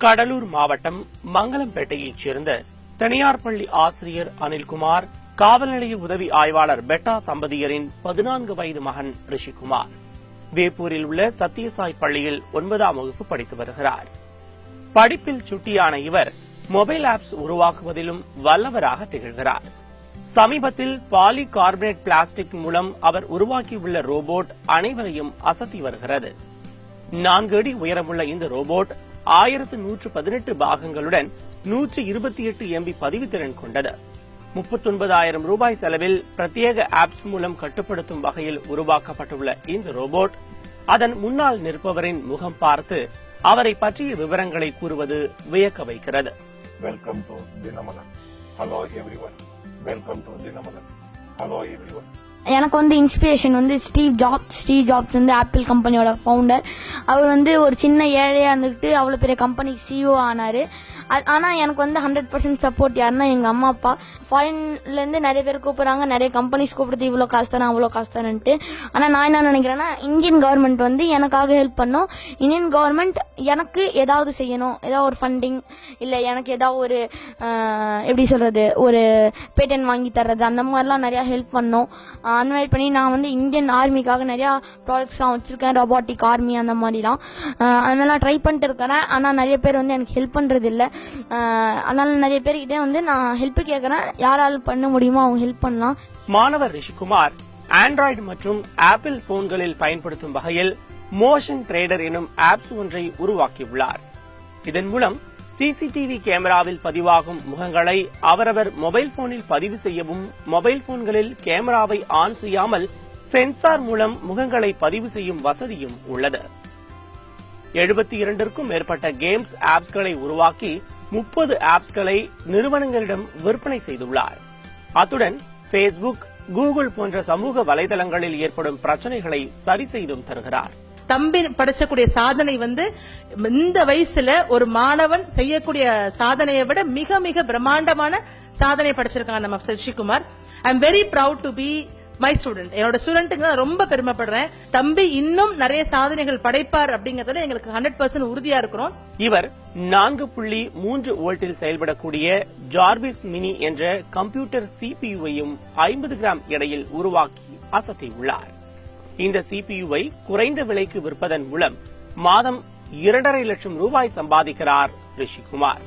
கடலூர் மாவட்டம் மங்கலம்பேட்டையைச் சேர்ந்த தனியார் பள்ளி ஆசிரியர் அனில்குமார், காவல் நிலைய உதவி ஆய்வாளர் பெட்டா தம்பதியரின் 14 வயது மகன் ரிஷிகுமார் வேப்பூரில் உள்ள சத்யசாய் பள்ளியில் 9ஆம் வகுப்பு படித்து வருகிறார். படிப்பில் சுட்டியான இவர் மொபைல் ஆப்ஸ் உருவாக்குவதிலும் வல்லவராக திகழ்கிறார். சமீபத்தில் பாலி கார்பனேட் பிளாஸ்டிக் மூலம் அவர் உருவாக்கியுள்ள ரோபோட் அனைவரையும் அசத்தி வருகிறது. 4 அடி உயரமுள்ள இந்த ரோபோட் 1118 பாகங்களுடன் 128 MB பதிவுத்திறன் கொண்டது. 39,000 ரூபாய் செலவில் பிரத்யேக ஆப்ஸ் மூலம் கட்டுப்படுத்தும் வகையில் உருவாக்கப்பட்டுள்ள இந்த ரோபோட் அதன் முன்னால் நிற்பவரின் முகம் பார்த்து அவரை பற்றிய விவரங்களை கூறுவது வியக்க வைக்கிறது. Welcome to Dinamalar. Hello everyone. Welcome to Dinamalar. Hello everyone. எனக்கு இன்ஸ்பிரேஷன் ஸ்டீவ் ஜாப்ஸ் ஆப்பிள் கம்பெனியோட ஃபவுண்டர். அவர் ஒரு சின்ன ஏழையா இருந்துட்டு அவ்வளவு பெரிய கம்பெனிக்கு CEO ஆனாரு. ஆனா எனக்கு 100% சப்போர்ட் யாருன்னா எங்க அம்மா அப்பா. ஃபாரின்ல இருந்து நிறைய பேர் கூப்பிடுறாங்க, நிறைய கம்பெனிஸ் கூப்பிடுறது, இவ்வளவு காசு தானே அவ்வளவு காசு தானேன்ட்டு. ஆனா நான் என்ன நினைக்கிறேன்னா, இந்தியன் கவர்மெண்ட் எனக்காக ஹெல்ப் பண்ணும். இந்தியன் கவர்மெண்ட் எனக்கு ஏதாவது செய்யணும், ஏதாவது ஒரு ஃபண்டிங் இல்ல எனக்கு ஏதாவது ஒரு எப்படி சொல்றது, ஒரு பேட்டன் வாங்கி தர்றது, அந்த மாதிரிலாம் நிறைய ஹெல்ப் பண்ணும். அந்த மாதிரி பண்ணி நான் இந்தியன் ஆர்மிக்காக நிறைய ப்ராஜெக்ட்ஸ்லாம் வச்சிருக்கேன், ரொபாட்டிக் ஆர்மி அந்த மாதிரிலாம். அதெல்லாம் ட்ரை பண்ணிட்டு இருக்கிறேன். ஆனா நிறைய பேர் எனக்கு ஹெல்ப் பண்றது இல்ல. அதனால நிறைய பேர்கிட்ட நான் ஹெல்ப் கேட்கறேன். யாரால பண்ண முடியுமோ அவங்க ஹெல்ப் பண்ணலாம். மாணவர் ரிஷிகுமார் ஆண்ட்ராய்டு மற்றும் ஆப்பிள் போன்களில் பயன்படுத்தும் வகையில் மோஷன் ட்ரேடர் எனும் ஆப்ஸ் ஒன்றை உருவாக்கியுள்ளார். இதன் மூலம் CCTV கேமராவில் பதிவாகும் முகங்களை அவரவர் மொபைல் போனில் பதிவு செய்யவும், மொபைல் போன்களில் கேமராவை ஆன் செய்யாமல் சென்சார் மூலம் முகங்களை பதிவு செய்யும் வசதியும் உள்ளது. 72க்கும் மேற்பட்ட கேம்ஸ் ஆப்ஸ்களை உருவாக்கி 30 ஆப்ஸ்களை நிறுவனங்களிடம் விற்பனை செய்துள்ளார். அத்துடன் Facebook, Google போன்ற சமூக வலைதளங்களில் ஏற்படும் பிரச்சனைகளை சரி செய்தும் தருகிறார். தம்பி படைச்சக்கூடிய சாதனை இந்த வயசுல ஒரு மாணவன் செய்யக்கூடிய சாதனையை விட மிக மிக பிரம்மாண்டமான சாதனை படைச்சிருக்காங்க நம்ம Rishikumar. I am very proud to be my student. என்னோட ஸ்டூடெண்ட்டுக்கு நான் ரொம்ப பெருமைப்படுறேன். தம்பி இன்னும் நிறைய சாதனைகள் படைப்பார் அப்படிங்கறதுல எங்களுக்கு 100% உறுதியா இருக்கிறோம். இவர் 4.3 வோல்ட்டில் செயல்படக்கூடிய ஜார்விஸ் மினி என்ற கம்ப்யூட்டர் CPU-வையும் 50 கிராம் எடையில் உருவாக்கி அசத்தியுள்ளார். இந்த CPU-வை குறைந்த விலைக்கு விற்பதன் மூலம் மாதம் 2.5 லட்சம் ரூபாய் சம்பாதிக்கிறார் ரிஷிகுமார்.